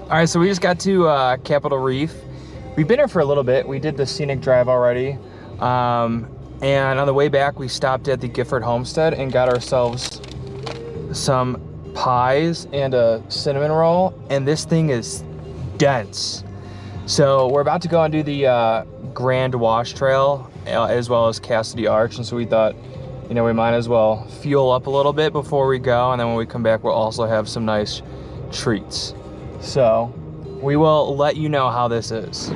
All right, so we just got to Capitol Reef. We've been here for a little bit. We did the scenic drive already. And on the way back, we stopped at the Gifford Homestead and got ourselves some pies and a cinnamon roll. And this thing is dense. So we're about to go and do the Grand Wash Trail as well as Cassidy Arch. And so we thought, you know, we might as well fuel up a little bit before we go. And then when we come back, we'll also have some nice treats. So we will let you know how this is.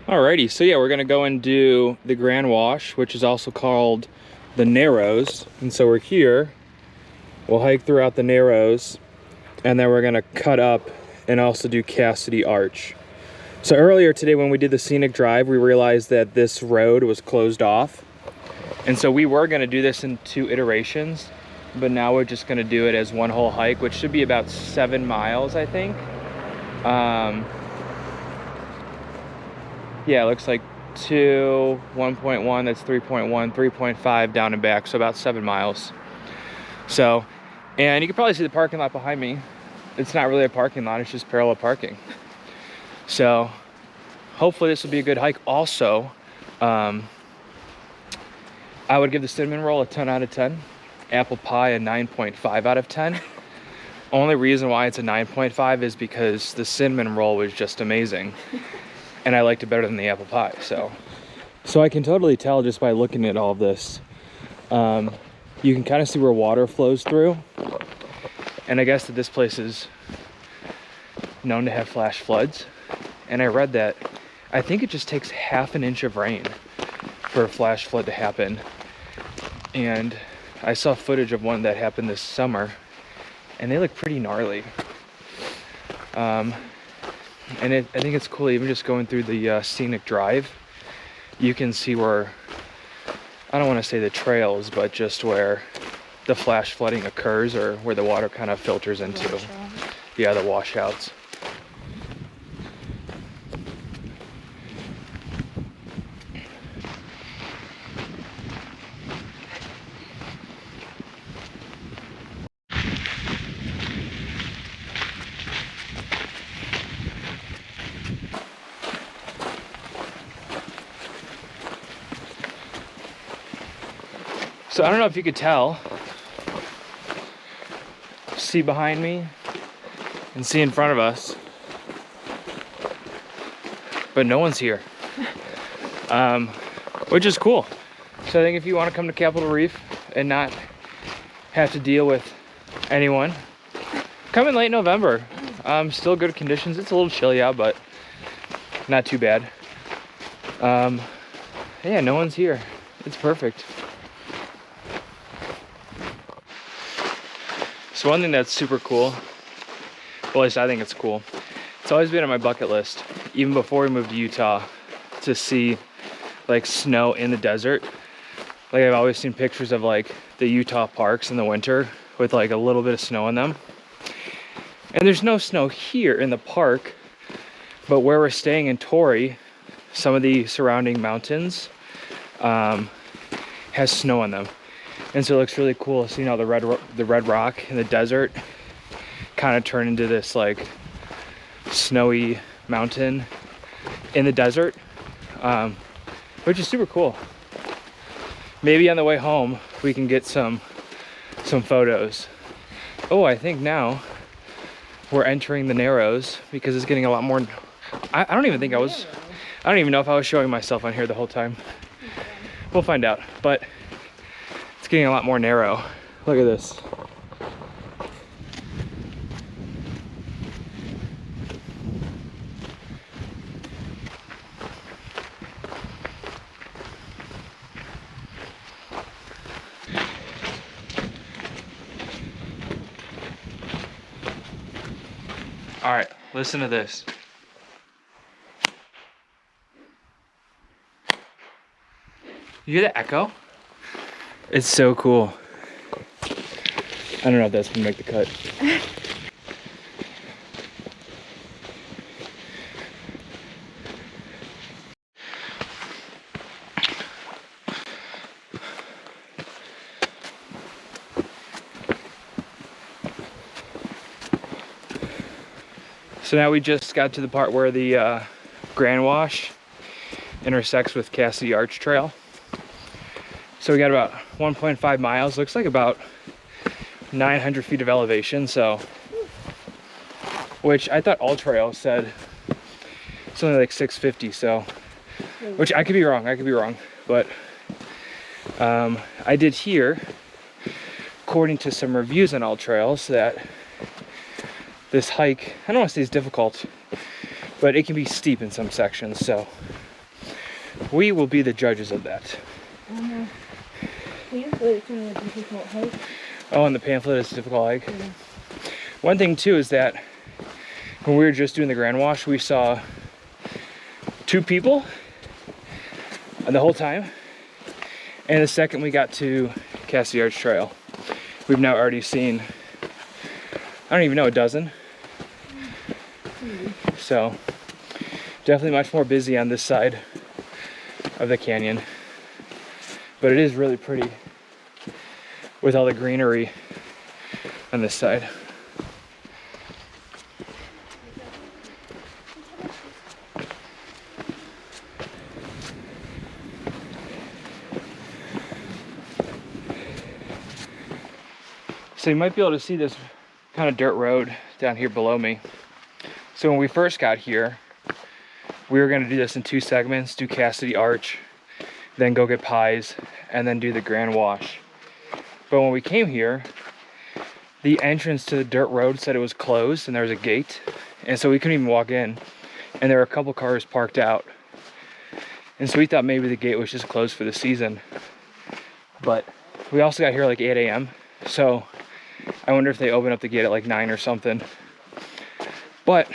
Alrighty, so yeah, we're gonna go and do the Grand Wash, which is also called the Narrows. And so we're here, we'll hike throughout the Narrows, and then we're gonna cut up and also do Cassidy Arch. So earlier today when we did the scenic drive, we realized that this road was closed off. And so we were gonna do this in 2 iterations, but now we're just gonna do it as one whole hike, which should be about 7 miles, I think. Yeah, it looks like 2, 1.1, that's 3.1, 3.5 down and back, so about 7 miles. So, and you can probably see the parking lot behind me. It's not really a parking lot, it's just parallel parking. So, hopefully this will be a good hike. Also, I would give the cinnamon roll a 10 out of 10. Apple pie a 9.5 out of 10. Only reason why it's a 9.5 is because the cinnamon roll was just amazing. And I liked it better than the apple pie, so I can totally tell just by looking at all of this. You can kind of see where water flows through. And I guess that this place is known to have flash floods. And I read that I think it just takes half an inch of rain for a flash flood to happen. And I saw footage of one that happened this summer, and they look pretty gnarly. And I think it's cool, even just going through the scenic drive, you can see where, I don't want to say the trails, but just where the flash flooding occurs, or where the water kind of filters into. Yeah, the washouts. So I don't know if you could tell, see behind me and see in front of us, but no one's here, which is cool. So I think if you want to come to Capitol Reef and not have to deal with anyone, come in late November. Still good conditions. It's a little chilly out, but not too bad. Yeah, no one's here. It's perfect. So one thing that's super cool, well, at least I think it's cool, it's always been on my bucket list, even before we moved to Utah, to see like snow in the desert. Like I've always seen pictures of like the Utah parks in the winter with like a little bit of snow in them. And there's no snow here in the park, but where we're staying in Torrey, some of the surrounding mountains has snow on them. And so it looks really cool seeing how the red rock in the desert kind of turn into this like snowy mountain in the desert, which is super cool. Maybe on the way home we can get some photos. Oh, I think now we're entering the Narrows because it's getting a lot more. I don't even think I don't even know if I was showing myself on here the whole time. We'll find out, but it's getting a lot more narrow. Look at this. All right, listen to this. You hear the echo? It's so cool. I don't know if that's gonna make the cut. So now we just got to the part where the Grand Wash intersects with Cassidy Arch Trail. So we got about 1.5 miles, looks like about 900 feet of elevation, so, which I thought all trails said something like 650, so, which I could be wrong, but I did hear, according to some reviews on all trails, that this hike, I don't want to say it's difficult, but it can be steep in some sections, so we will be the judges of that. Pamphlet is kind of a difficult hike. Oh, and the pamphlet is a difficult hike. Yeah. One thing too is that when we were just doing the Grand Wash, we saw 2 people the whole time. And the second we got to Cassidy Arch Trail, we've now already seen, I don't even know, a dozen. So definitely much more busy on this side of the canyon. But it is really pretty with all the greenery on this side. So you might be able to see this kind of dirt road down here below me. So when we first got here, we were going to do this in 2 segments, do Cassidy Arch, then go get pies, and then do the Grand Wash. But when we came here, the entrance to the dirt road said it was closed and there was a gate, and so we couldn't even walk in, and there were a couple cars parked out, and so we thought maybe the gate was just closed for the season. But we also got here like 8 a.m. so I wonder if they open up the gate at like 9 or something. But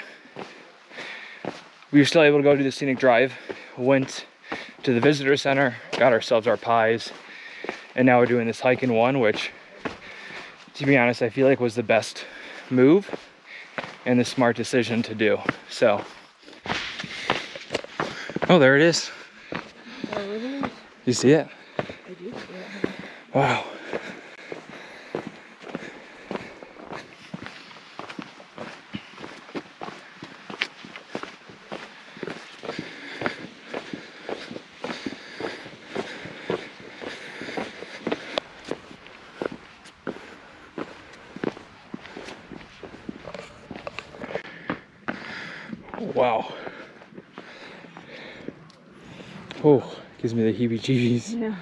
we were still able to go do the scenic drive, went to the visitor center, got ourselves our pies, and now we're doing this hike in one, which, to be honest, I feel like was the best move and the smart decision to do. So, oh, there it is. You see it? I do see it. Wow. Wow. Oh, gives me the heebie-jeebies. Yeah.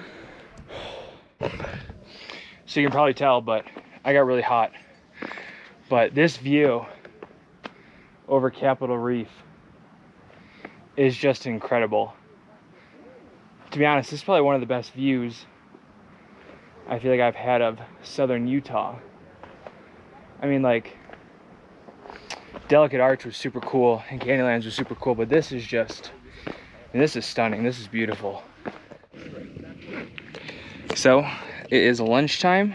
So you can probably tell, but I got really hot. But this view over Capitol Reef is just incredible. To be honest, this is probably one of the best views I feel like I've had of southern Utah. I mean, like, Delicate Arch was super cool and Canyonlands was super cool, but this is just, I mean, this is stunning. This is beautiful. So it is lunchtime.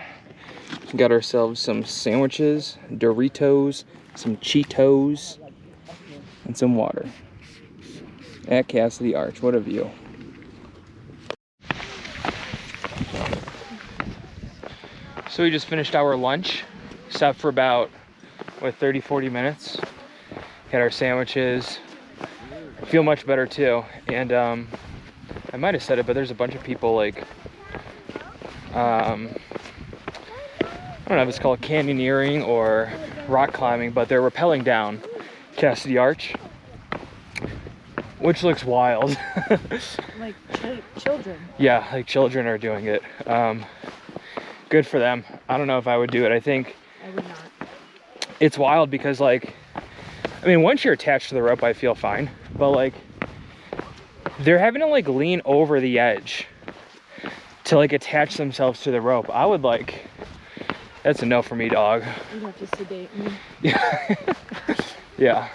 We got ourselves some sandwiches, Doritos, some Cheetos, and some water at Cassidy Arch. What a view. So we just finished our lunch. Stopped for about, what, 30-40 minutes. Had our sandwiches. Feel much better too. And I might have said it, but there's a bunch of people like, I don't know if it's called canyoneering or rock climbing, but they're rappelling down Cassidy Arch, which looks wild. Like children. Yeah, like children are doing it. Good for them. I don't know if I would do it. I think I would not. it's wild because, like, I mean, once you're attached to the rope, I feel fine. But, like, they're having to, like, lean over the edge to, like, attach themselves to the rope. I would, like, that's a no for me, dog. You'd have to sedate me. Yeah. Yeah.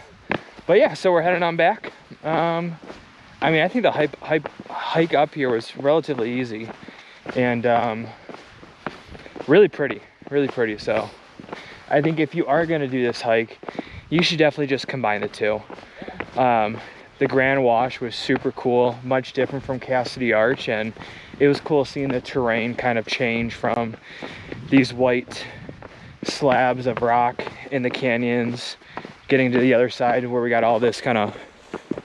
But, yeah, so we're heading on back. I mean, I think the hike up here was relatively easy. And really pretty. Really pretty. So I think if you are going to do this hike, you should definitely just combine the two. The Grand Wash was super cool, much different from Cassidy Arch, and it was cool seeing the terrain kind of change from these white slabs of rock in the canyons getting to the other side where we got all this kind of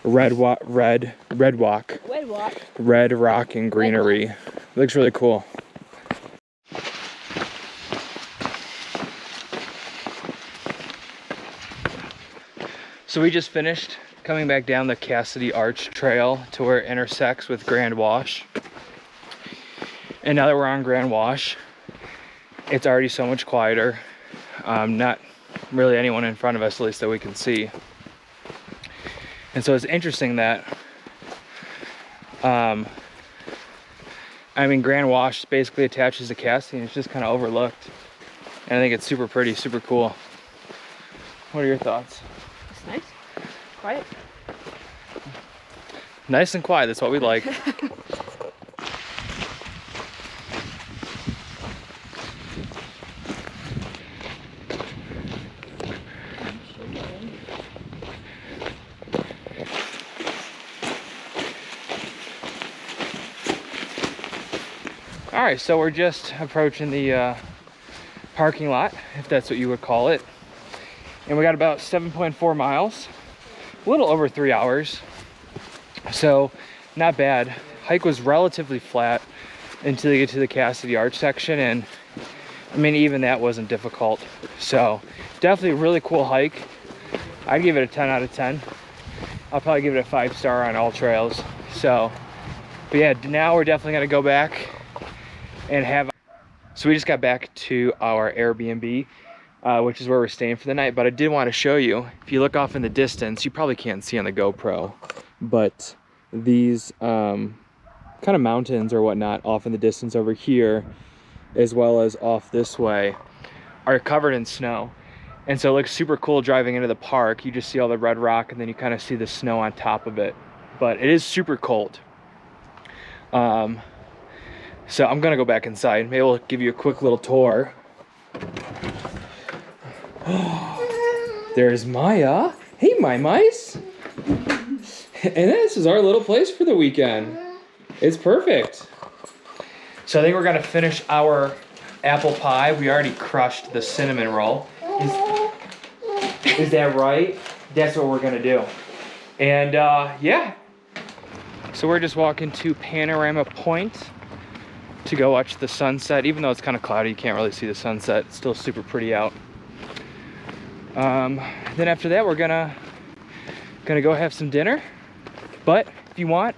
red rock and greenery. Looks really cool. So we just finished coming back down the Cassidy Arch Trail to where it intersects with Grand Wash. And now that we're on Grand Wash, it's already so much quieter. Not really anyone in front of us, at least that we can see. And so it's interesting that, I mean, Grand Wash basically attaches to Cassidy and it's just kind of overlooked. And I think it's super pretty, super cool. What are your thoughts? It's nice. Quiet. Nice and quiet, that's what we like. All right, so we're just approaching the parking lot, if that's what you would call it. And we got about 7.4 miles, a little over 3 hours. So not bad. Hike was relatively flat until you get to the Cassidy Arch section. And I mean, even that wasn't difficult. So definitely a really cool hike. I'd give it a 10 out of 10. I'll probably give it a 5-star on all trails. So, but yeah, now we're definitely gonna go back and have, so we just got back to our Airbnb, which is where we're staying for the night. But I did want to show you, if you look off in the distance, you probably can't see on the GoPro, but these kind of mountains or whatnot off in the distance over here, as well as off this way, are covered in snow. And so it looks super cool driving into the park. You just see all the red rock and then you kind of see the snow on top of it. But it is super cold. So I'm gonna go back inside. Maybe we'll give you a quick little tour. There's Maya. Hey, my mice. And this is our little place for the weekend. It's perfect. So I think we're gonna finish our apple pie. We already crushed the cinnamon roll. Is that right? That's what we're gonna do. And yeah. So we're just walking to Panorama Point to go watch the sunset. Even though it's kind of cloudy, you can't really see the sunset. It's still super pretty out. Then after that, we're gonna go have some dinner. But if you want,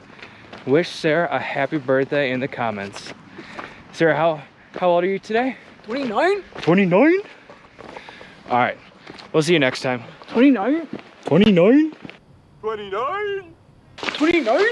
wish Sarah a happy birthday in the comments. Sarah, how old are you today? 29? 29? All right, we'll see you next time. 29? 29? 29?